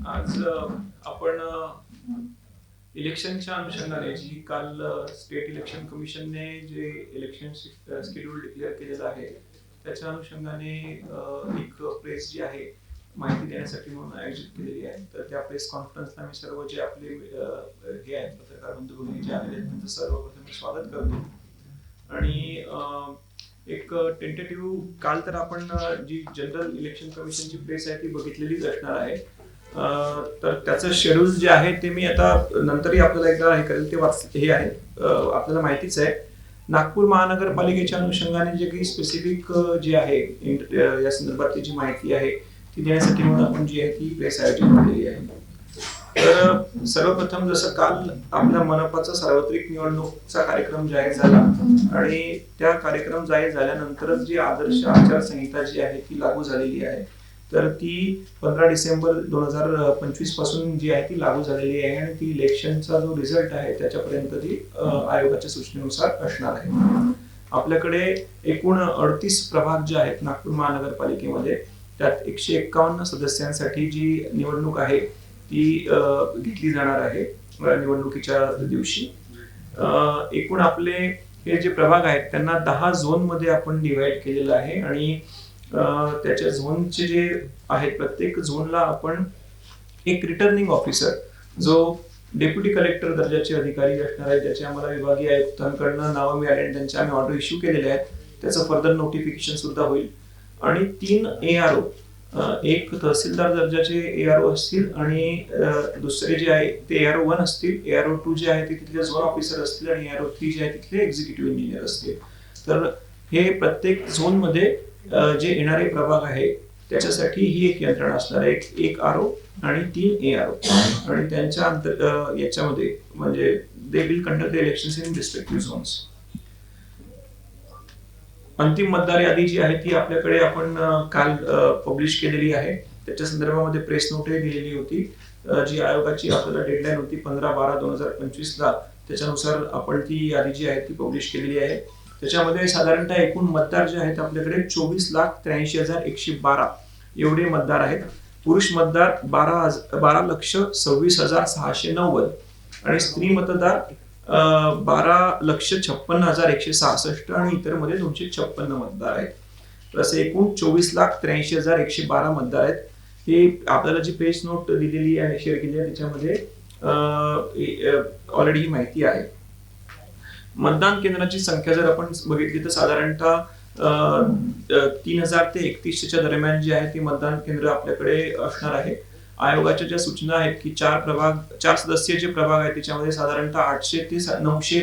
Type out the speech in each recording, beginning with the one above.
आज आपण इलेक्शनच्या अनुषंगाने जी काल स्टेट इलेक्शन कमिशनने जे इलेक्शन शेड्यूल डिक्लेअर केलेलं आहे त्याच्या अनुषंगाने एक प्रेस जी आहे माहिती देण्यासाठी म्हणून आयोजित केलेली आहे. तर त्या प्रेस कॉन्फरन्सला मी सर्व जे आपले हे आहेत पत्रकार बंधू भगिनी जे आलेले आहेत त्यांचं सर्वप्रथम स्वागत करतो. आणि एक टेंटेटिव्ह काल तर आपण जी जनरल इलेक्शन कमिशनची प्रेस आहे ती बघितलेलीच असणार आहे. तर त्याचं शेड्यूल जे आहे ते मी आता नंतरही आपल्याला एकदा हे करेल. ते हे आहे आपल्याला माहितीच आहे. नागपूर महानगरपालिकेच्या अनुषंगाने जे काही स्पेसिफिक जे आहे या संदर्भातली जी माहिती आहे ती देण्यासाठी म्हणून आपण जी आहे ती प्रेस आयोजित केलेली आहे. तर सर्वप्रथम जसं काल आपल्या मनपाचा सार्वत्रिक निवडणूकचा कार्यक्रम जाहीर झाला आणि त्या कार्यक्रम जाहीर झाल्यानंतरच जी आदर्श आचारसंहिता जी आहे ती लागू झालेली आहे. तर ती 15 डिसेंबर 2025 पासून जी आहे ती लागू झालेली आहे आणि ती इलेक्शनचा जो रिझल्ट आहे त्याच्यापर्यंत ती आयोगाच्या सूचनेनुसार असणार आहे. आपल्याकडे एकूण 38 प्रभाग जे आहेत नागपूर महानगरपालिकेमध्ये, त्यात 151 सदस्यांसाठी जी निवडणूक आहे ती घेतली जाणार आहे निवडणुकीच्या दिवशी. एकूण आपले हे जे प्रभाग आहेत त्यांना 10 झोन मध्ये आपण डिवाइड केलेलं आहे आणि त्याच्या झोनचे जे आहेत प्रत्येक झोनला आपण एक रिटर्निंग ऑफिसर जो डेप्युटी कलेक्टर दर्जाचे अधिकारी असणार आहेत, ज्याचे आम्हाला विभागीय आयुक्तांकडनं नावं मिळाली आणि त्यांच्या आम्ही ऑर्डर इश्यू केलेले आहेत. त्याचं फर्दर नोटिफिकेशन सुद्धा होईल. आणि 3 ARO, एक तहसीलदार दर्जाचे ARO असतील आणि दुसरे जे आहे ते ARO 1 असतील. ARO 2 जे आहे ते तिथले झोन ऑफिसर असतील आणि ARO 3 जे आहे तिथले एक्झिक्युटिव्ह इंजिनियर असतील. तर हे प्रत्येक झोन मध्ये जे येणारे प्रभाग आहे त्याच्यासाठी ही एक यंत्रणा असणार आहे. एक RO आणि 3 ARO आणि त्यांच्या याच्यामध्ये म्हणजे they will conduct the elections in respective zones. अंतिम मतदार यादी जी आहे ती आपल्याकडे आपण काल पब्लिश केलेली आहे. त्याच्या संदर्भामध्ये प्रेस नोटही दिलेली होती. जी आयोगाची आपल्याला डेडलाईन होती 15/12/2025 ला, त्याच्यानुसार आपण ती यादी जी आहे ती पब्लिश केलेली आहे. त्याच्यामध्ये साधारणतः एकूण मतदार जे आहेत आपल्याकडे 24,83,112 एवढे मतदार आहेत. पुरुष मतदार 12,26,690 आणि स्त्री मतदार 12,56,166 आणि इतर मध्ये 256 मतदार आहेत. तर एकूण 24,83,112 मतदार आहेत. हे आपल्याला जी पेज नोट दिलेली आहे शेअर केली आहे त्याच्यामध्ये ऑलरेडी ही माहिती आहे. मतदान केंद्राची संख्या जर आपण बघितली तर साधारणतः 3,000 ते 31च्या दरम्यान जी आहे ती मतदान केंद्र आपल्याकडे असणार आहे. आयोगाच्या ज्या सूचना आहेत की 4 सदस्यीय जे प्रभाग आहेत त्याच्यामध्ये साधारणतः 800 ते 900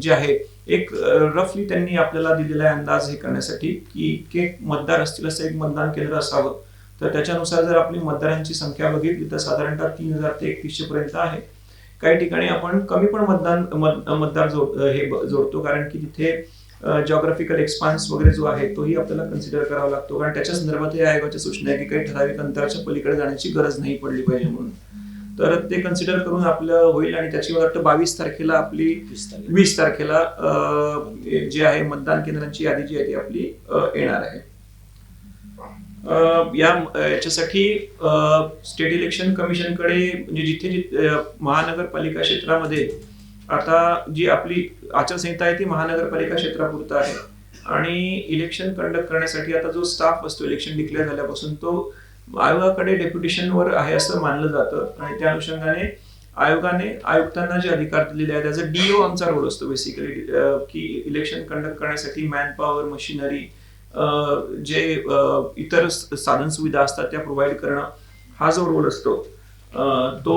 जे आहे एक रफली त्यांनी आपल्याला दिलेला अंदाज हे करण्यासाठी की मतदार असतील असं एक मतदान केंद्र असावं. तर त्याच्यानुसार जर आपली मतदारांची संख्या बघितली तर साधारणतः 3,000 ते 3100 पर्यंत आहे. काही ठिकाणी आपण कमी पण मतदार जोडतो कारण की तिथे जॉग्राफिकल एक्सपान्स वगैरे जो आहे तोही आपल्याला कन्सिडर करावा लागतो, कारण त्याच्या संदर्भात आयोगाच्या सूचना आहे की काही ठराविक अंतराच्या पलीकडे जाण्याची गरज नाही पडली पाहिजे म्हणून. तर ते कन्सिडर करून आपलं होईल आणि त्याची वाटतं 22 तारखेला आपली 20 तारखेला जे आहे मतदान केंद्रांची यादी जी आहे ती आपली येणार आहे. याच्यासाठी स्टेट इलेक्शन कमिशनकडे म्हणजे जिथे महानगरपालिका क्षेत्रामध्ये आता जी आपली आचारसंहिता आहे ती महानगरपालिका क्षेत्रापुरता आहे आणि इलेक्शन कंडक्ट करण्यासाठी आता जो स्टाफ असतो इलेक्शन डिक्लेअर झाल्यापासून तो आयोगाकडे डेप्युटेशनवर आहे असं मानलं जातं आणि त्या अनुषंगाने आयोगाने आयुक्तांना जे अधिकार दिलेले आहेत त्याचा DO आमचा रोल असतो बेसिकली की इलेक्शन कंडक्ट करण्यासाठी मॅन पॉवर, मशिनरी, जे इतर साधन सुविधा असतात त्या प्रोव्हाइड करणं हा जो रोल असतो तो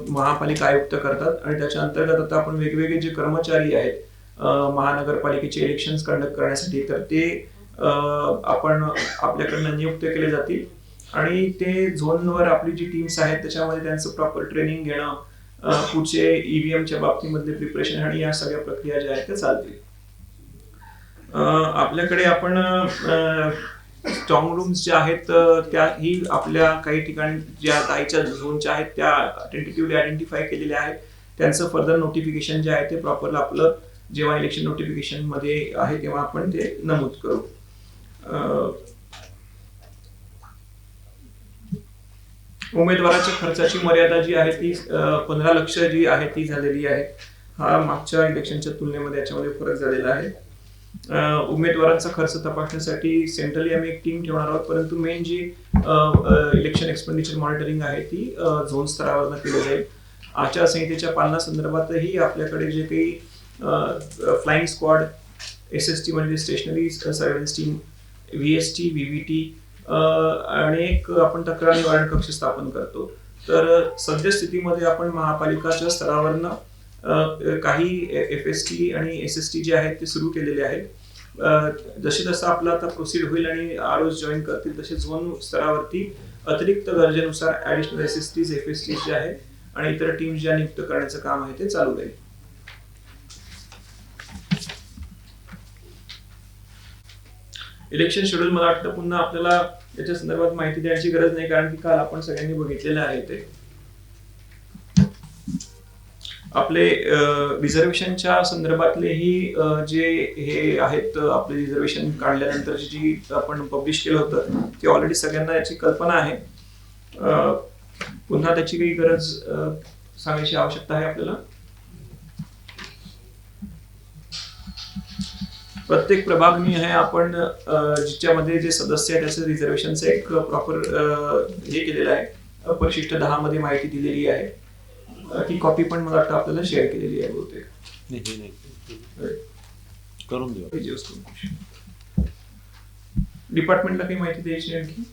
महापालिका आयुक्त करतात. आणि त्याच्या अंतर्गत आता आपण वेगवेगळे जे कर्मचारी आहेत महानगरपालिकेचे इलेक्शन कंडक्ट करण्यासाठी तर ते आपण आपल्याकडनं नियुक्त केले जातील आणि ते झोनवर आपली जी टीम्स आहेत त्याच्यामध्ये त्यांचं प्रॉपर ट्रेनिंग घेणं, पुढचे EVMच्या बाबतीमधले प्रिपरेशन आणि या सगळ्या प्रक्रिया ज्या आहेत त्या चालतील. आपल्याकडे आपण स्ट्रॉंग रूम्स ज्या आहेत त्याही आपल्या काही ठिकाणी ज्या आईच्या झोनच्या आहेत त्या टेंटेटिव्हली आयडेंटिफाय केलेल्या आहेत. त्यांचं फर्दर नोटिफिकेशन जे आहे ते प्रॉपर आपलं जेव्हा इलेक्शन नोटिफिकेशन मध्ये आहे तेव्हा आपण ते नमूद करू. उमेदवाराच्या खर्चाची मर्यादा जी आहे ती 15 लक्ष जी आहे ती झालेली आहे. हा मागच्या इलेक्शनच्या तुलनेमध्ये याच्यामध्ये फरक झालेला आहे. उमेदवारांचा खर्च तपासण्यासाठी सेंट्रली आम्ही एक टीम ठेवणार आहोत, परंतु मेन जी इलेक्शन एक्सपेंडिचर मॉनिटरिंग आहे ती झोन स्तरावर केली जाईल. आचारसंहितेच्या पालनासंदर्भातही आपल्याकडे जे काही फ्लाइंग स्क्वॉड, SST म्हणजे stationary surveillance team, VST, VVT आणि एक आपण तक्रार निवारण कक्ष स्थापन करतो. तर सद्यस्थितीमध्ये आपण महापालिकाच्या स्तरावरनं काही FST आणि SST जे आहेत ते सुरू केलेले आहेत. जसे जसं आपलं आता प्रोसीड होईल आणि ROs जॉईन करतील तसे झोन स्तरावरती अतिरिक्त गरजेनुसार ऍडिशनल SSTs, FSTs जे आहेत आणि इतर टीम्स ज्या नियुक्त करण्याचं काम आहे ते चालू राहील. इलेक्शन शेड्यूल मला वाटतं पुन्हा आपल्याला त्याच्या संदर्भात माहिती देण्याची गरज नाही, कारण की काल आपण सगळ्यांनी बघितलेलं आहे. ते आपले रिझर्वेशनच्या संदर्भातलेही जे हे आहेत, आपले रिझर्वेशन काढल्यानंतर जी आपण पब्लिश केलं होतं ते ऑलरेडी सगळ्यांना याची कल्पना आहे. पुन्हा त्याची काही गरज सांगायची आवश्यकता आहे आपल्याला. प्रत्येक प्रभागनी आहे आपण जिच्यामध्ये जे सदस्य आहेत त्याचं रिझर्वेशनचं एक प्रॉपर हे केलेलं आहे. परिशिष्ट 10 मध्ये माहिती दिलेली आहे. ती कॉपी पण मला वाटतं आपल्याला शेअर केलेली आहे बहुतेक. करून देऊ. डिपार्टमेंटला काही माहिती द्यायची आणखी?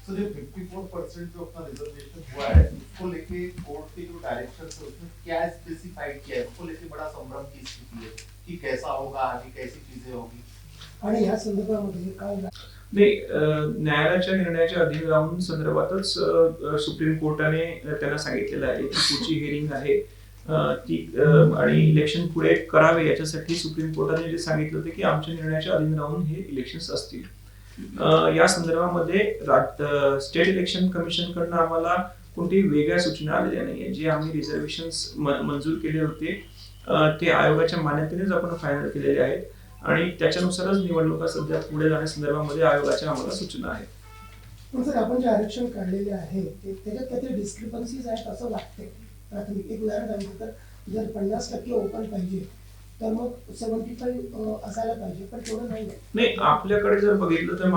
So जो 54% जो अपना रिजर्वेशन हुआ है उसको लेके कोर्ट के जो डायरेक्शंस है उसमें क्या स्पेसिफाइड किया है, उसको लेके बड़ा संभ्रम की स्थिति है कि कैसा होगा, आगे कैसी चीजें होगी. आणि ह्या संदर्भामध्ये काय नाही, न्यायालयाच्या निर्णयाच्या अधीन राहून संदर्भातच सुप्रीम कोर्टाने त्यांना सांगितलेलं आहे की पुढची हिअरिंग आहे ती आणि इलेक्शन पुढे करावे याच्यासाठी सुप्रीम कोर्टाने जे सांगितलं होतं की आमच्या निर्णयाच्या अधीन राहून हे इलेक्शन्स असतील. या संदर्भामध्ये स्टेट इलेक्शन कमिशन कडनं आम्हाला कोणत्याही वेगळ्या सूचना आलेल्या नाहीये. जे आम्ही रिझर्वेशन्स मंजूर केले होते ते आयोगाच्या मान्यतेनेच आपण फायनल केलेले आहेत आणि त्याच्यानुसारच निवडणुका सध्या पुढे जाण्यासंदर्भामध्ये आयोगाच्या आम्हाला सूचना आहेत. पण सर, आपण जे आरक्षण काढलेले आहे त्याच्यात काहीतरी डिस्क्रिपन्सीज आहेत असं वाटते. प्राथमिक एक उदाहरण सांगितलं तर जर 50% ओपन पाहिजे तर मग 75 असायला पाहिजे, पण तेवढं नाही. आपल्याकडे जर बघितलं तर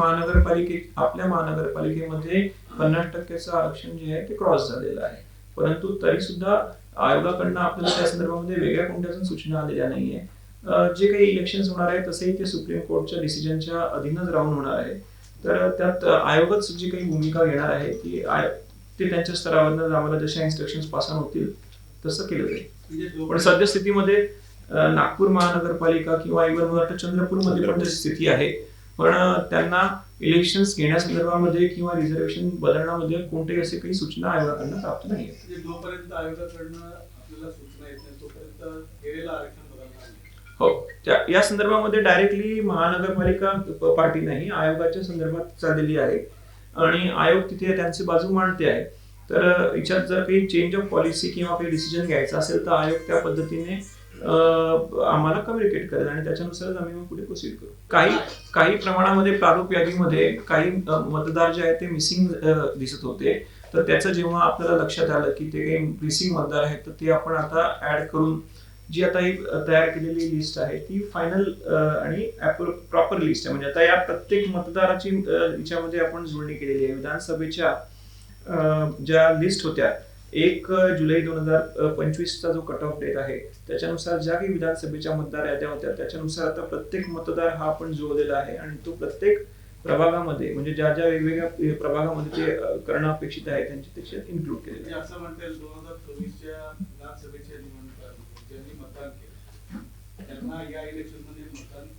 आपल्या महानगरपालिकेमध्ये 50%चं आरक्षण जे आहे ते क्रॉस झालेलं आहे. परंतु तरी सुद्धा आयोगाकडनं आपल्याला त्या संदर्भामध्ये वेगळ्या कोणत्याच सूचना आलेल्या नाहीये. जे काही इलेक्शन होणार आहे तसेही ते सुप्रीम कोर्टच्या डिसिजनच्या अधीनच राहून होणार आहे. तर त्यात आयोगच जी काही भूमिका घेणार आहे ते त्यांच्या स्तरावरनं आम्हाला जशा इन्स्ट्रक्शन्स पास ऑन होतील तसं केलं जाईल. पण सद्यस्थितीमध्ये नागपूर महानगरपालिका किंवा इव्हन चंद्रपूरमध्ये पण तशी स्थिती आहे, पण त्यांना इलेक्शन्स घेण्यासंदर्भामध्ये किंवा रिझर्वेशन बदलण्यामध्ये कोणत्याही असे काही सूचना आयोगाकडनं प्राप्त नाही. जोपर्यंत आयोगाकडनं आपल्याला सूचना येत नाही तोपर्यंत केलेलं आरक्षण बदलणार नाही. हो, या संदर्भामध्ये डायरेक्टली महानगरपालिका पार्टी नाही, आयोगाच्या संदर्भात चाललेली आहे आणि आयोग तिथे त्यांची बाजू मांडते आहे. तर याच्यात जर काही चेंज ऑफ पॉलिसी किंवा काही डिसिजन घ्यायचा असेल तर आयोग त्या पद्धतीने आम्हाला कम्युनिकेट करेल आणि त्याच्यानुसारच आम्ही मग पुढे प्रोसीड करू. काही प्रमाणामध्ये प्रारूप यादीमध्ये काही मतदार जे आहेत ते मिसिंग दिसत होते. तर त्याचं जेव्हा आपल्याला लक्षात आलं की ते काही मिसिंग मतदार आहेत तर ते आपण आता ऍड करून जी आता ही तयार केलेली लिस्ट आहे ती फायनल आणि प्रॉपर लिस्ट आहे. म्हणजे आता या प्रत्येक मतदाराची याच्यामध्ये आपण जोडणी केलेली आहे. विधानसभेच्या ज्या लिस्ट होत्या 1 जुलै 2025चा जो कट ऑफ डेट आहे त्याच्यानुसार ज्या काही विधानसभेच्या मतदार याद्या होत्या त्याच्यानुसार आता प्रत्येक मतदार हा आपण जोडलेला आहे आणि तो प्रत्येक प्रभागामध्ये म्हणजे ज्या ज्या वेगवेगळ्या प्रभागामध्ये ते करणं अपेक्षित आहे त्यांची त्याच्यात इन्क्लूड केलेलं आहे. असं म्हणता येईल 2024च्या विधानसभेच्या निवडणुका ज्यांनी मतदान केलं त्यांना या इलेक्शन मध्ये मतदान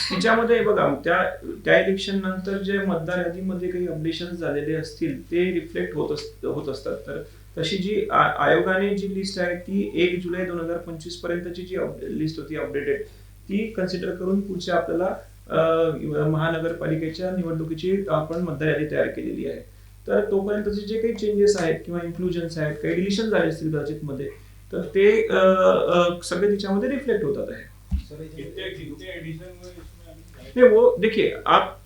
तिच्यामध्ये बघा त्या इलेक्शन नंतर जे मतदार यादीमध्ये काही अपडेशन झालेले असतील ते रिफ्लेक्ट होत असतात. तर तशी जी आयोगाने जी लिस्ट आहे ती 1 जुलै 2025 पर्यंतची जी लिस्ट होती अपडेटेड ती कन्सिडर करून पुढच्या आपल्याला महानगरपालिकेच्या निवडणुकीची आपण मतदार यादी तयार केलेली आहे. तर तोपर्यंतचे जे काही चेंजेस आहेत किंवा इन्क्लुजन्स आहेत, काही डिलिशन झाले असतील कदाचित मध्ये, तर ते सगळे तिच्यामध्ये रिफ्लेक्ट होतात आहे. वो देखिए, आप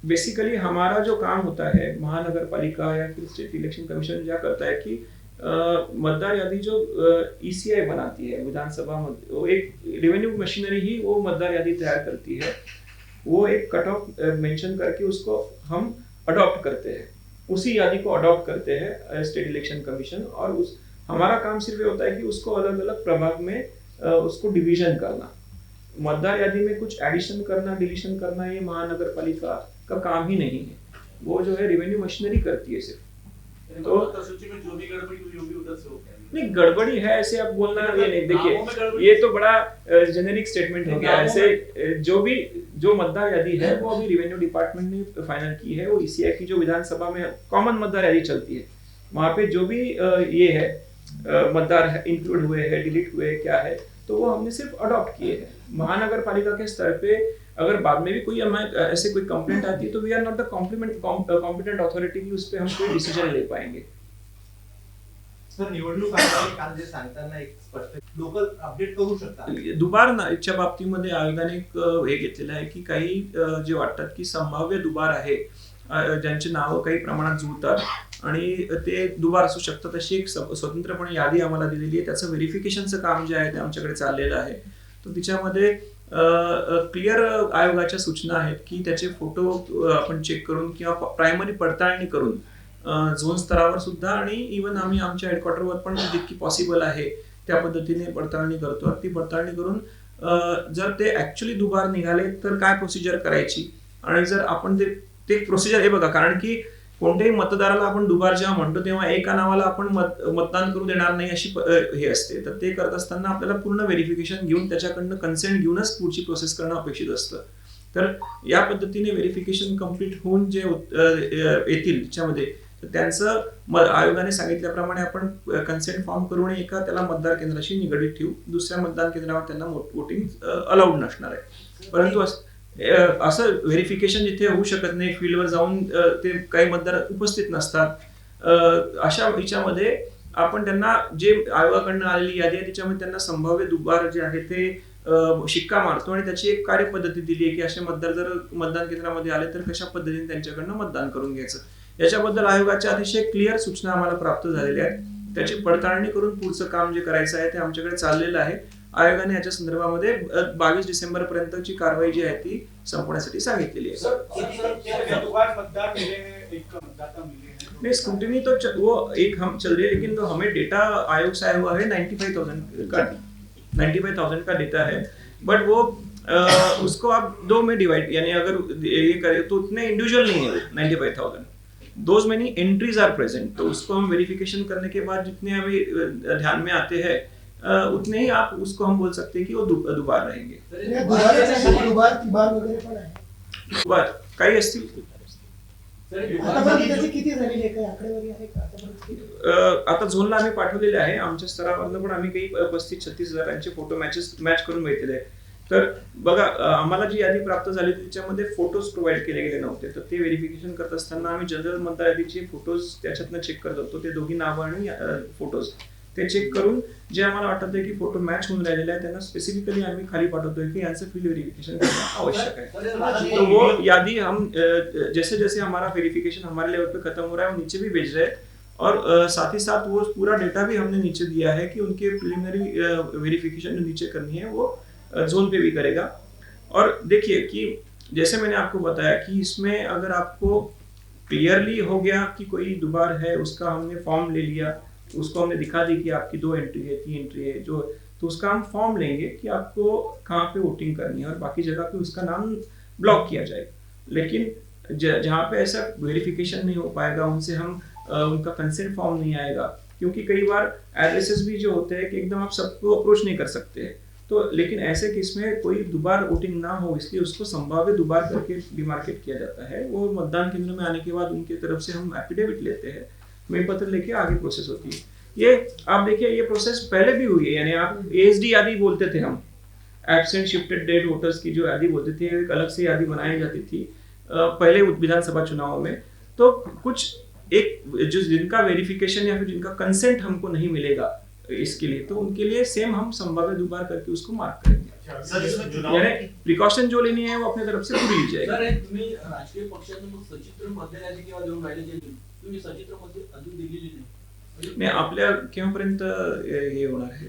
बेसिकली हमारा जो काम होता है महानगर पालिका या फिर स्टेट इलेक्शन कमीशन क्या करता है कि मतदार यादी जो ईसीआई बनाती है विधानसभा में, वो एक रेवेन्यू मशीनरी ही वो मतदार यादी तैयार करती है। वो एक कट ऑफ मेंशन करके उसको हम अडॉप्ट करते हैं, उसी यादी को अडॉप्ट करते हैं स्टेट इलेक्शन कमीशन। और उस हमारा काम सिर्फ ये होता है कि उसको अलग अलग प्रभाग में उसको डिवीजन करना। मतदार यादी में कुछ एडिशन करना डिलीशन करना ये महानगर पालिका का काम ही नहीं है, वो जो है रेवेन्यू मशीनरी करती है सिर्फ। तो मतदार सूची में जो भी गड़बड़ी हुई होगी उधर से होगी। नहीं, गड़बड़ी है ऐसे आप बोलना ये नहीं, देखिए ये तो बड़ा जेनेरिक स्टेटमेंट हो गया। ऐसे जो मतदार यादी है वो अभी रेवेन्यू डिपार्टमेंट ने फाइनल की है। वो ईसीआई की जो विधानसभा में कॉमन मतदार यादी चलती है, वहाँ पे जो भी ये है मतदार इंक्लूड हुए हैं डिलीट हुए क्या है, तो वो हमने सिर्फ अडॉप्ट किए हैं। महानगर पालिका के स्तर पे अगर बाद में भी कोई हमें ऐसे कोई कंप्लेंट आती है तो we are not the competent authority की उस पे हम कोई डिसीजन ले पाएंगे। सर निवडणूक आयोगाने काल जे सांगताना एक स्पष्ट लोकल अपडेट करू शकता। दुबारच्या बाबतीमध्ये आयोगाने एक हे घेतलेलं आहे की काही जे वाटतात की संभाव्य दुबार आहे, ज्यांची नावं काही प्रमाणात जुळतात आणि ते दुबार असू शकतात, अशी एक स्वतंत्रपणे यादी आम्हाला दिलेली आहे। त्याचं व्हेरिफिकेशनचं काम जे आहे ते आमच्याकडे चाललेलं आहे। तर तिच्यामध्ये क्लिअर आयोगाच्या सूचना आहेत की त्याचे फोटो आपण चेक करून किंवा प्रायमरी पडताळणी करून झोन स्तरावर सुद्धा आणि इव्हन आम्ही आमच्या हेडक्वार्टरवर पण जितकी पॉसिबल आहे त्या पद्धतीने पडताळणी करतो। ती पडताळणी करून जर ते ऍक्च्युअली दुबार निघाले तर काय प्रोसिजर करायची, आणि जर आपण ते प्रोसिजर हे बघा, कारण की कोणत्याही मतदाराला आपण दुबार जेव्हा म्हणतो तेव्हा एका नावाला आपण मतदान करू देणार नाही अशी हे असते। तर ते करत असताना आपल्याला पूर्ण व्हेरिफिकेशन घेऊन त्याच्याकडनं कन्सेंट घेऊनच पुढची प्रोसेस करणं अपेक्षित असतं। तर या पद्धतीने व्हेरिफिकेशन कम्प्लीट होऊन जे येतील त्याच्यामध्ये त्यांचं आयोगाने सांगितल्याप्रमाणे आपण कन्सेंट फॉर्म करून एका त्याला मतदार केंद्राशी निगडीत ठेवू, दुसऱ्या मतदान केंद्रावर त्यांना वोटिंग अलाउड नसणार आहे। परंतु असं व्हेरिफिकेशन जिथे होऊ शकत नाही, फील्डवर जाऊन ते काही मतदार उपस्थित नसतात, अशा याच्यामध्ये आपण त्यांना जे आयोगाकडनं आलेली यादी आहे त्याच्यामध्ये त्यांना संभाव्य दुबार जे आहे ते शिक्का मारतो आणि त्याची एक कार्यपद्धती दिली आहे की असे मतदार जर मतदान केंद्रामध्ये आले तर कशा पद्धतीने त्यांच्याकडनं मतदान करून घ्यायचं। याच्याबद्दल आयोगाच्या अतिशय क्लिअर सूचना आम्हाला प्राप्त झालेल्या आहेत। त्याची पडताळणी करून पुढचं काम जे करायचं आहे ते आमच्याकडे चाललेलं आहे। आयोगाने याच्या संदर्भामध्ये 22 डिसेंबर पर्यंतची कारवाई जी आहे ती संपवण्यासाठी सांगितलेली आहे। नहीं, स्क्रूटिनी तो वो एक हम चल रही है, लेकिन तो हमें डेटा आयोग से आया हुआ है 95,000 का डेटा है, बट वो उसको आप दो में डिवाइड, यानी अगर ये करें तो उतने इंडिविजुअल नहीं है 95,000, those many entries are present. तो उसको हम वेरिफिकेशन करने के बाद जितने अभी ध्यान में आते हैं उतने ही आप उसको हम बोल सकते हैं कि वो दुबार रहेंगे। दुबार काही असतील आता झोनला आम्ही पाठवलेले आहे। आमच्या स्तरावरनं पण आम्ही काही 35-36 हजारांचे फोटो मॅच करून भेटलेले आहे। तर बघा, आम्हाला जी यादी प्राप्त झाली त्याच्यामध्ये फोटोज प्रोव्हाइड केले गेले नव्हते, तर ते व्हेरिफिकेशन करत असताना आम्ही जनरल मतदार यादीचे फोटोज त्याच्यातनं चेक करत होतो। ते दोघी नावं आणि फोटोज ते चेक करून जे आम्हाला वाटत आहे की फोटो मॅच होऊन राहिलेले आहे त्यांना स्पेसिफिकली आम्ही खाली पाठवतोय की यांचं फील्ड वेरिफिकेशन करणं आवश्यक है। तो वो यादी हम जैसे जैसे हमारा वेरिफिकेशन हमारे लेवल पे खत्म हो रहा है वो नीचे भी भेज रहे हैं, और साथ ही साथ वो पूरा डेटा भी हमने नीचे दिया है कि उनके प्रिलिमिनरी वेरिफिकेशन जो नीचे करनी है वो जोन पे भी करेगा। और देखिए कि जैसे मैंने आपको बताया कि इसमें अगर आपको क्लियरली हो गया कि कोई दुबार है, उसका हमने फॉर्म ले लिया, उसको हमने दिखा दी कि आपकी 2 एंट्री है 3 एंट्री है जो, तो उसका हम फॉर्म लेंगे कि आपको कहाँ पे वोटिंग करनी है और बाकी जगह पे उसका नाम ब्लॉक किया जाएगा। लेकिन जहाँ पे ऐसा वेरिफिकेशन नहीं हो पाएगा, उनसे हम उनका कंसेंट फॉर्म नहीं आएगा, क्योंकि कई बार एड्रेसेस भी जो होते हैं कि एकदम आप सबको अप्रोच नहीं कर सकते हैं। तो लेकिन ऐसे केस में कोई दुबार वोटिंग ना हो इसलिए उसको संभाव्य दुबार करके डिमार्केट किया जाता है। वो मतदान केंद्र में आने के बाद उनकी तरफ से हम एफिडेविट लेते हैं, मेल पत्र लेके आगे प्रोसेस होती है। ये आप देखिए ये प्रोसेस पहले भी हुई है, यानी आप एएसडी यादी बोलते थे, हम एब्सेंट शिफ्टेड डेड वोटर्स की जो यादी बोलते थे, एक अलग से यादी बनाई जाती थी पहले विधानसभा चुनाव में। तो कुछ एक जो जिनका वेरिफिकेशन या फिर जिनका कंसेंट हमको नहीं मिलेगा इसके लिए, तो उनके लिए सेम हम संभाव्य दोबार करके उसको मार्क करेंगे। सर इसमें चुनाव यानी प्रिकॉशन जो लेनी है वो अपने तरफ से पूरी ली जाएगी। सर हे तुम्ही राजकीय पक्षांना मग सचित्र मध्य याचिकेवर देऊन राहिले जे तुम्ही सचित्र मध्ये अजून दिलेली नाही म्हणजे नाही, आपल्या केव्हापर्यंत हे होणार आहे?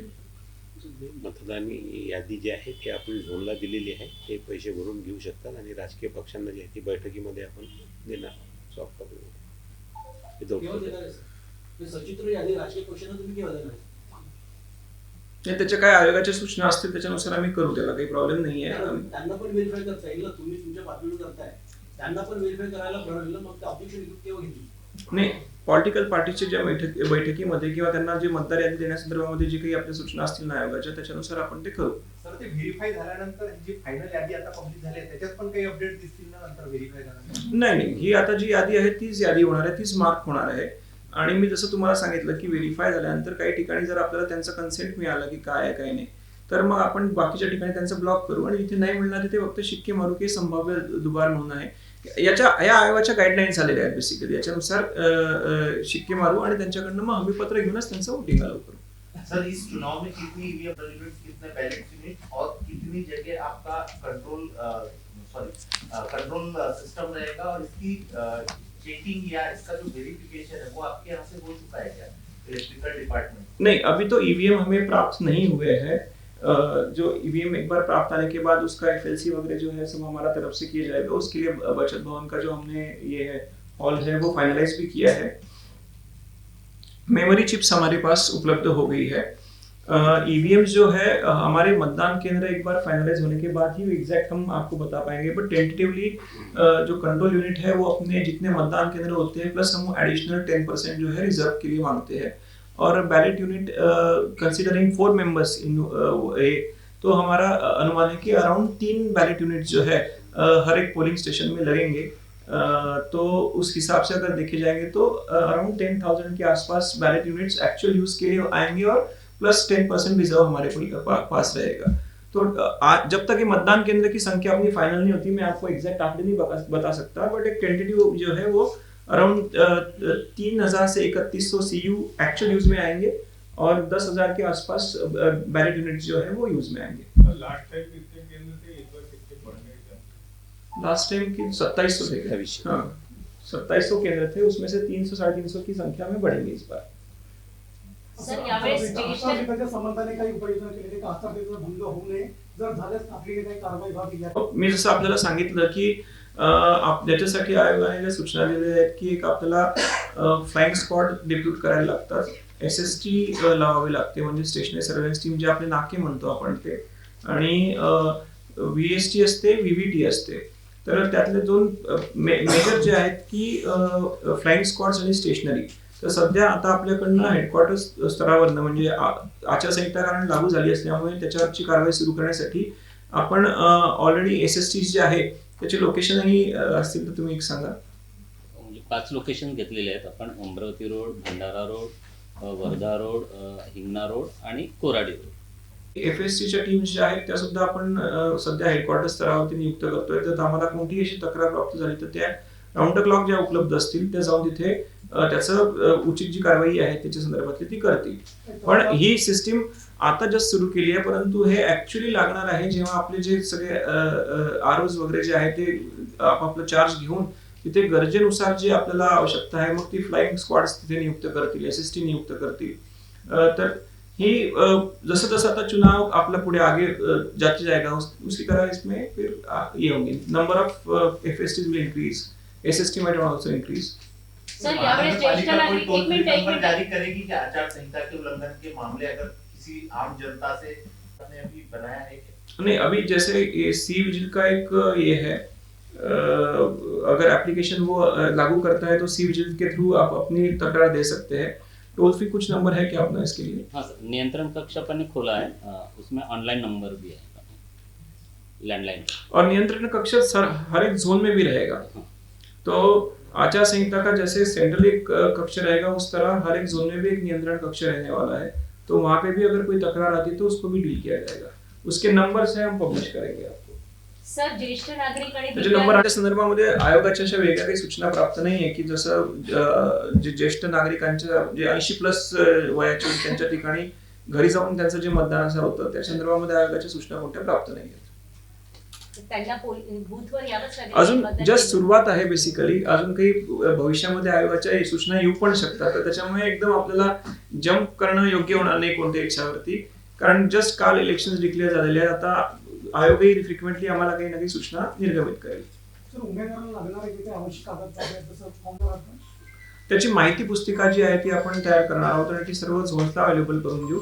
मतदानी यादी जी आहे ती आपण झोनला दिलेली आहे, ते पैसे भरून घेऊ शकतात आणि राजकीय पक्षांना जी आहे ती बैठकीमध्ये आपण देणार सॉफ्ट कॉपी केव्हा देणार आहे सर? ते सचित्र यादी राजकीय पक्षांना तुम्ही केव्हा देणार आहे? नाही, त्याच्या काय आयोगाच्या सूचना असतील त्याच्यानुसार आम्ही करू, त्याला काही प्रॉब्लेम नाही आहे. त्यांना पण व्हेरीफाय करता येईल ना, तुम्ही तुमच्या पातळीवर करताय, त्यांना पण व्हेरीफाय करायला बनवलं, मग ते ऑब्जेक्शन केव्हा घेतील? नाही, पॉलिटिकल पार्टीच्या ज्या बैठकीमध्ये किंवा त्यांना जे मतदार यादी देण्यासंदर्भामध्ये जी काही आपल्या सूचना असतील ना आयोगाच्या, त्याच्यानुसार आपण ते करू. सर ते व्हेरीफाय झाल्यानंतर जी फायनल यादी आता कंप्लीट झाली आहे त्याच्यात पण काही अपडेट दिसतील ना नंतर व्हेरीफाय झाल्यानंतर? नाही, ही आता जी यादी आहे तीच यादी होणार आहे, तीच मार्क होणार आहे. आणि मी जसं तुम्हाला सांगितलं की व्हेरीफाय झाल्यानंतर काही ठिकाणी जर आपल्याला त्यांचा कन्सेंट मिळाला की काय आहे काय नाही, तर मग आपण बाकीच्या ठिकाणी त्यांचा ब्लॉक करू आणि जिथे नाही मिळणार तिथे फक्त शिक्के मारू की संभाव्य दुबार म्हणून आहे. या आयोगाच्या गाईडलाईन्स आलेल्या आहेत बेसिकली, याच्यानुसार शिक्के मारू आणि त्यांच्याकडनं मग हमीपत्र घेऊनच त्यांचं वोटिंग अलाउ करू. सर इस चुनाव में कितनी ईवीएम यूनिट्स, कितने बैलेट यूनिट और कितनी जगह आपका कंट्रोल सिस्टम रहेगा और इसकी चेकिंग या इसका जो वेरिफिकेशन है वो आपके यहाँ से हो चुका है क्या इलेक्ट्रिकल डिपार्टमेंट? नहीं, अभी तो ईवीएम हमें प्राप्त नहीं हुए हैं. जो ईवीएम एक बार प्राप्त आने के बाद उसका एफएलसी वगैरह जो है सब हमारा तरफ से किया जाएगा. उसके लिए बचत भवन का जो हमने ये है हॉल है वो फाइनलाइज भी किया है. मेमोरी चिप्स हमारे पास उपलब्ध हो गई है. ईवीएम जो है हमारे मतदान केंद्र एक बार फाइनलाइज होने के बाद ही एग्जैक्ट हम आपको बता पाएंगे, बट टेंटेटिवली जो कंट्रोल यूनिट है वो अपने जितने मतदान केंद्र होते हैं प्लस हम एडिशनल 10% जो है रिजर्व के लिए मांगते हैं. और ballot unit considering 4 members in तो हमारा अनुमान है कि अराउंड 3 बैलेट यूनिट जो है हर एक पोलिंग स्टेशन में लगेंगे. तो उस हिसाब से अगर देखे जाएंगे तो अराउंड 10,000 के आसपास बैलेट यूनिट्स एक्चुअल यूज के लिए आएंगे और प्लस 10% रिजर्व हमारे पास रहेगा. तो जब तक ये मतदान केंद्र की संख्या अपनी फाइनल नहीं होती मैं आपको एग्जैक्ट आंकड़े नहीं बता सकता, बट एक टेंटेटिव जो है वो अराउंड 3,000 से 3,100 CU एक्चुअल यूज में आएंगे और 10,000 के आसपास बैलेट यूनिट जो है वो यूज में आएंगे. लास्ट टाइम कितने केंद्र थे, एक बार कितने बढ़ने का? लास्ट टाइम की 2700 थे. 2700. हाँ, 2700 केंद्र थे, उसमें से 300-350 की संख्या में बढ़ेंगे इस बार. सर यावेळेस ज्येष्ठ आचारसंहितेच्या संबंधाने काही उपाययोजना केली का आचारसंहितेचा भंग होऊ नये, जर झाल्यास आपली काही कारवाई व्हावी या मी जसं आपल्याला सांगितलं की ज्याच्यासाठी आयोगाने ज्या सूचना दिलेल्या आहेत की एक आपल्याला फ्लाइंग स्क्वॉड डिप्यूट करायला लागतात, SST लावावी लागते म्हणजे स्टेशनरी सर्व्हेलन्स टीम जे आपले नाके म्हणतो आपण ते, आणि VST असते, VVT असते. तर त्यातले 2 मेजर जे आहेत की फ्लाइंग स्क्वॉड्स आणि स्टेशनरी. तर सध्या आता आपल्याकडनं हेडक्वार्टर्स स्तरावरनं म्हणजे आचारसंहिता कारण लागू झाली असल्यामुळे त्याच्यावरची कारवाई सुरू करण्यासाठी आपण ऑलरेडी SST जे आहे त्याचे लोकेशनही असतील तर तुम्ही एक सांगा. म्हणजे 5 लोकेशन घेतलेले आहेत आपण, Amravati road, Bhandara road, Wardha road, Hingna road आणि कोराडी रोड. FSTच्या टीम्स ज्या आहेत त्या सुद्धा आपण सध्या हेडक्वार्टर स्तरावरती नियुक्त करतोय. तर आम्हाला कोणतीही अशी तक्रार प्राप्त झाली तर त्या राऊंड द क्लॉक ज्या उपलब्ध असतील त्या जाऊन तिथे त्याचं उचित जी कारवाई आहे त्याच्या संदर्भातली ती करतील. पण ही सिस्टीम आता जस्ट सुरू केली आहे, परंतु हे ऍक्च्युअली लागणार आहे जेव्हा आपले जे सगळे ROs वगैरे जे आहे ते आपापलं चार्ज घेऊन तिथे गरजेनुसार जी आपल्याला आवश्यकता आहे मग ती फ्लाइंग स्क्वॉड्स तिथे नियुक्त करतील, SST नियुक्त करतील. तर ही जसं जसं आता चुनाव आपला पुढे आगे जाते जाएगा उसी तरह इसमें फिर ये होंगे number of FSTs will increase, SST might also increase. Sir यावेळेस ज्येष्ठ नागरिक टोल एक फ्री मिनिट नंबर जारी करेगी कि आचार संहिता के उल्लंघन के मामले अगर किसी आम जनता से आपने अभी बनाया है क्या? नहीं, अभी जैसे ये सी विजिल का एक ये है, अगर एप्लीकेशन वो लागू करता है तो सी विजिल के थ्रू आप अपनी तकरार दे सकते हैं. टोल फ्री कुछ नंबर है क्या अपना इसके लिए? हाँ सर, नियंत्रण कक्ष अपन ने खोला है, उसमें ऑनलाइन नंबर भी है लैंडलाइन. और नियंत्रण कक्ष हर एक जोन में भी रहेगा. तो आचार संहिता का जैसे सेंट्रल एक कक्ष रहेगा उस तरह हर एक जोन में भी एक नियंत्रण कक्ष रहने वाला है. तो वहां पे भी अगर कोई तकरार आती है तो उसको भी डील किया जाएगा. उसके नंबर्स हैं, हम पब्लिश करेंगे आपको. सर ज्येष्ठ नागरिक आणि त्याचे नंबरच्या संदर्भामध्ये आयोगाच्या अशा वेगळ्या काही सूचना प्राप्त नाही आहे की जसं जे ज्येष्ठ नागरिकांच्या जे 80+ वयाचे त्यांच्या ठिकाणी घरी जाऊन त्यांचं जे मतदान असं होतं त्या संदर्भामध्ये आयोगाच्या सूचना कोणत्या प्राप्त नाही आहेत. त्यांना बूथवर यावंच लागेल. अजून मतदान जस्ट केंद्र. सुरुवात आहे बेसिकली. अजून काही भविष्यामध्ये आयोगाच्या सूचना येऊ पण शकतात, तर त्याच्यामुळे एकदम आपल्याला जम्प करणं योग्य होणार नाही कोणत्या याच्यावरती, कारण जस्ट काल इलेक्शन डिक्लेअर झालेले आहेत. आता आयोगही फ्रिक्वेंटली आम्हाला काही ना काही सूचना निर्गमित करेल. सर उमेदवाराला लागणारे जे काही आवश्यक कागदपत्र आहेत तसं फॉर्म भरायचं. त्याची माहिती पुस्तिका जी आहे ती आपण तयार करणार आहोत आणि ती सर्व झोन्सला अवेलेबल करून देऊ.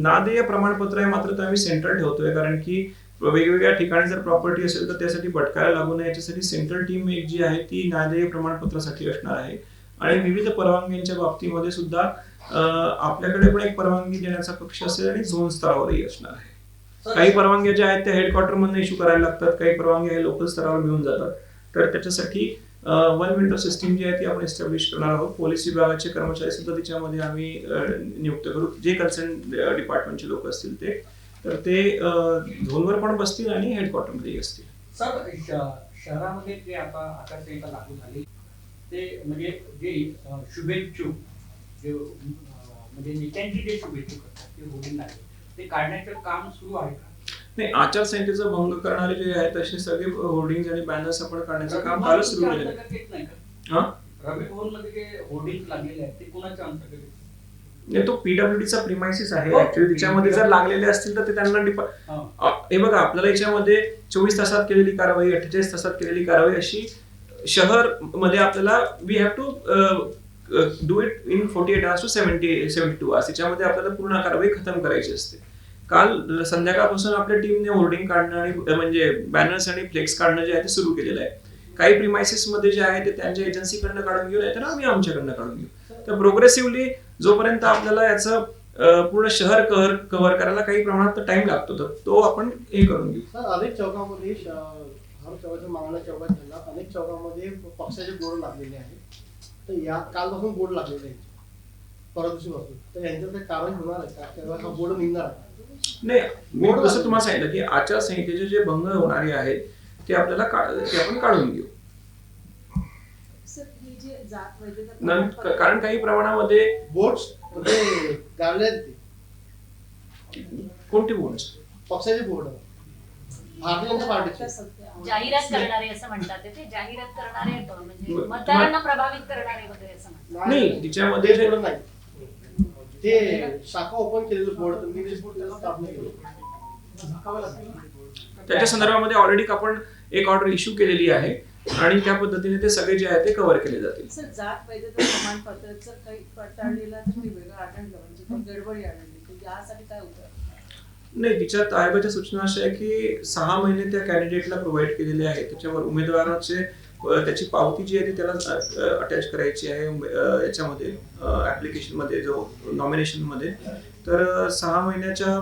नादेय प्रमाणपत्र आहे मात्र ते आम्ही सेंट्रल ठेवतोय, कारण की वेगवेगळ्या ठिकाणी जर प्रॉपर्टी असेल तर त्यासाठी भटकायला लागू नये याच्यासाठी सेंट्रल टीम एक जी आहे ती नादेय प्रमाणपत्रासाठी असणार आहे. आणि विविध परवानग्यांच्या बाबतीमध्ये सुद्धा आपल्याकडे पण एक परवानगी देण्याचा कक्ष असेल आणि झोन स्तरावरही असणार आहे. काही परवानग्या ज्या आहेत त्या हेडक्वार्टर मधून इश्यू करायला लागतात, काही परवानग्या लोकल स्तरावर मिळून जातात. तर त्याच्यासाठी वन विंडो सिस्टीम जी आहे ती आपण एस्टॅब्लिश करणार आहोत. पोलीस विभागाचे कर्मचारी सुद्धा त्याच्यामध्ये आम्ही नियुक्त करू, जे कन्सर्न डिपार्टमेंटचे लोक असतील ते. तर ते झोनवर पण बसतील आणि हेडक्वार्टरमध्येही असतील. सर शहरामध्ये जे आता आचारसंहिता लागू झाली ते म्हणजे जे शुभेच्छुक जे म्हणजे नेत्यांची जे शुभेच्छुक असतात ते होर्डिंग आहे ते काढण्याचं काम सुरू आहे का? नाही, आचारसंहितेचा भंग करणारे जे आहेत तसे सगळे होर्डिंग आणि बॅनर्स आपण काढण्याचं काम कालच सुरू केलं. रवी भवन मध्ये जे होर्डिंग लागलेले आहेत ते कोणाच्या अंतर्गत? तो पीडब्ल्यूडीचा प्रिमायसिस आहे ऍक्च्युअली. त्याच्यामध्ये जर लागलेले असतील तर ते त्यांना हे बघा, आपल्याला याच्यामध्ये 24 तासात केलेली कारवाई, 48 तासात केलेली कारवाई अशी शहर मध्ये आपल्याला we have to do it in 48 hours to 72 hours. त्याच्यामध्ये आपल्याला पूर्ण कारवाई खतम करायची असते. काल संध्याकाळपासून आपल्या टीमने होर्डिंग काढणं आणि म्हणजे बॅनर्स आणि फ्लेक्स काढणं जे आहे ते सुरू केलेलं आहे. काही प्रिमायसिस मध्ये जे आहे ते त्यांच्या एजन्सीकडनं काढून घेऊ, नाही तर आम्ही आमच्याकडनं काढून घेऊ. तर प्रोग्रेसिव्हली जोपर्यंत आपल्याला याचं पूर्ण शहर कव्हर करायला काही प्रमाणात टाइम लागतो तर तो आपण हे करून घेऊ. सर अनेक चौकामध्ये हर चौकाच्या मागण्या चौकात झाला, अनेक चौकामध्ये पक्षाचे बोर्ड लागलेले आहेत. तर या कालपासून बोर्ड लागलेले आहेत परदिवशीपासून, तर यांच्यावर काही कारवाई होणार आहे का किंवा हा बोर्ड निघणार आहे? नाही, मी जसं तुम्हाला सांगितलं की आचारसंहितेचे जे भंग होणारे आहेत ते आपल्याला ते आपण काढून घेऊ. कारण काही प्रमाणामध्ये बोर्ड म्हणजे गाळले आहेत ते. कोणते बोर्ड्स? पक्षाचे बोर्ड भारतीय जनता पार्टीचे जाहिरात करणारे असं म्हणतात ते जाहिरात करणारे म्हणजे मतदारांना प्रभावित करणारे वगैरे असं म्हणतात. नाही, तिच्यामध्ये बोर्ड नाही, ते शाखा ओपन केलेलं बोर्ड इंग्लिश बोर्ड त्याला स्थापना केली. त्याच्या संदर्भामध्ये ऑलरेडी आपण एक ऑर्डर इश्यू केलेली आहे आणि त्या पद्धतीने ते सगळे जे आहे ते कव्हर केले जातील. सर जात वैधता प्रमाणपत्राचं काही पडताळलेला तुम्ही वेगळं आढळलं म्हणजे गडबडी आढळली तर यासाठी काय उपाय? नाही, तिच्यात आयोगाच्या सूचना अशा आहे की 6 महिने त्या कॅन्डिडेटला प्रोव्हाइड केलेले आहेत. त्याच्यावर उमेदवाराचे त्याची पावती जी आहे ती त्याला अटॅच करायची आहे याच्यामध्ये ऍप्लिकेशन मध्ये जो नॉमिनेशन मध्ये. तर 6 महिन्याच्या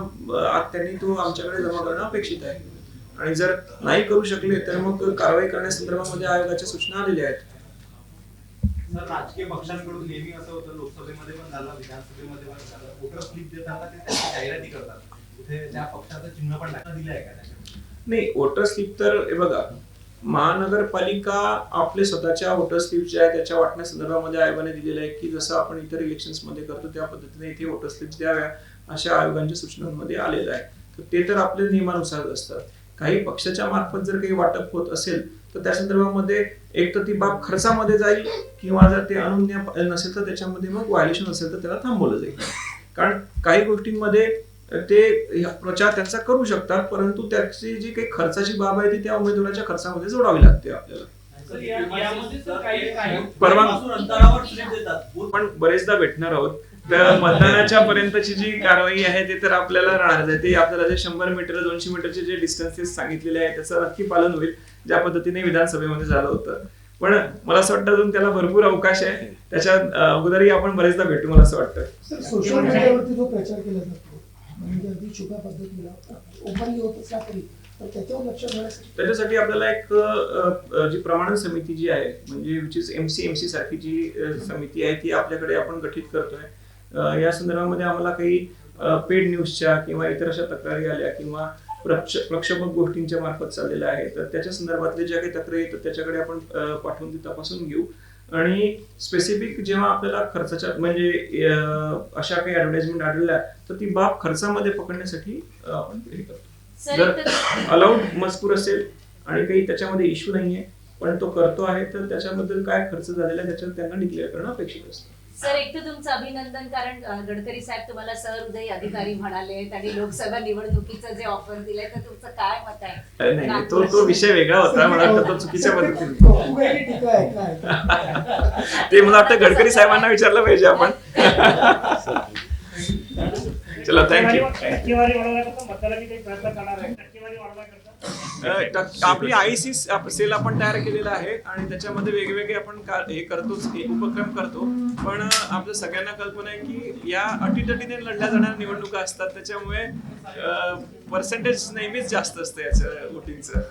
आत त्यांनी तो आमच्याकडे जमा करणं अपेक्षित आहे आणि जर नाही करू शकले तर मग कारवाई करण्यासंदर्भामध्ये आयोगाच्या सूचना आलेल्या आहेत. सर राजकीय पक्षांकडून नेहमी असं होतं, लोकसभेमध्ये पण झालं, विधानसभेमध्ये पण झालं, वोटर स्लिप देताना ते त्याची जाहिराती करतात. कुठे त्या पक्षाचं चिन्ह पण दिलं आहे का त्याच्यामध्ये? नाही, वोटर स्लिप तर हे बघा, महानगरपालिका आपले स्वतःच्या वोटर स्लिप जे आहे त्याच्या वाटण्यासंदर्भामध्ये आयोगाने दिलेलं आहे की जसं आपण इतर इलेक्शन्स मध्ये करतो त्या पद्धतीने इथे वोटर स्लिप द्याव्या अशा आयोगांच्या सूचनांमध्ये आलेलं आहे. तर ते तर आपल्या नियमानुसार असतात. काही पक्षाच्या मार्फत जर काही वाटप होत असेल तर त्या संदर्भामध्ये एक तर ती बाब खर्चामध्ये जाईल किंवा जर ते अनुज्ञा नसेल तर त्याच्यामध्ये मग व्हायलेशन असेल तर त्याला थांबवलं जाईल. कारण काही गोष्टींमध्ये ते प्रचार त्यांचा करू शकतात परंतु त्याची जी काही खर्चाची बाब आहे ती त्या उमेदवाराच्या खर्चामध्ये जोडावी लागते आपल्याला. पण बरेचदा भेटणार आहोत. तर मतदानाच्या पर्यंतची जी कारवाई आहे ते तर आपल्याला राहणार आहे. ते आपल्याला जे 100 मीटर 200 मीटरचे जे डिस्टन्सेस सांगितलेले आहेत त्याचं नक्की पालन होईल, ज्या पद्धतीने विधानसभेमध्ये झालं होतं. पण मला असं वाटतं अजून त्याला भरपूर अवकाश आहे. त्याच्या अगोदरही आपण बरेचदा भेटू मला असं वाटतं. सोशल मीडियावरती जो प्रचार केला जातो म्हणजे अगदी छुप्या पद्धतीला ओपनली होत असला तरी त्याच्यावर लक्ष ठेवण्यासाठी त्याच्यासाठी आपल्याला एक जी प्रमाणन समिती जी आहे म्हणजे विच इज एमसी सारखी जी समिती आहे ती आपल्याकडे आपण गठीत करतोय. या संदर्भामध्ये आम्हाला काही पेड न्यूजच्या किंवा इतर अशा तक्रारी आल्या किंवा प्रक्षोभक गोष्टींच्या मार्फत चाललेल्या आहेत तर त्याच्या संदर्भातले ज्या काही तक्रारी येतात त्याच्याकडे आपण पाठवून ती तपासून घेऊ आणि स्पेसिफिक जेव्हा आपल्याला खर्चाच्या म्हणजे अशा काही ऍडव्हर्टाइजमेंट आढळल्या तर ती बाब खर्चामध्ये पकडण्यासाठी आपण हे करतो. सर जर एक तर अलाउड मजकूर असेल आणि काही त्याच्यामध्ये इश्यू नाहीये पण तो करतो आहे तर त्याच्याबद्दल काय खर्च झालेला आहे त्याच्यावर त्यांना डिक्लेअर करणं अपेक्षित असतं. सर एक तर तुमचं अभिनंदन, कारण गडकरी साहेब तुम्हाला सहृदयी अधिकारी म्हणाले आणि लोकसभा निवडणुकीचं जे ऑफर दिलंय तर तुमचं काय मत आहे? अरे नाही तो विषय वेगळा होता. मला वाटतं तो चुकीच्या पद्धतीने वेगळी टीका आहे काय ते मला वाटतं गडकरी साहेबांना विचारलं पाहिजे आपण. चला थँक्यू. टक्केवारी वाढवण्याकरता मतदारांनी काही प्रयत्न करणार आहे, टक्केवारी वाढवण्याकरता आपली आयसी सेल आपण तयार केलेला आहे आणि त्याच्यामध्ये वेगवेगळे आपण हे करतोच, उपक्रम करतो. पण आपल्या सगळ्यांना कल्पना आहे की या अटीतटीने लढल्या जाणाऱ्या निवडणुका असतात त्याच्यामुळे पर्सेंटेज नेहमीच जास्त असतं याचं वोटिंगचं.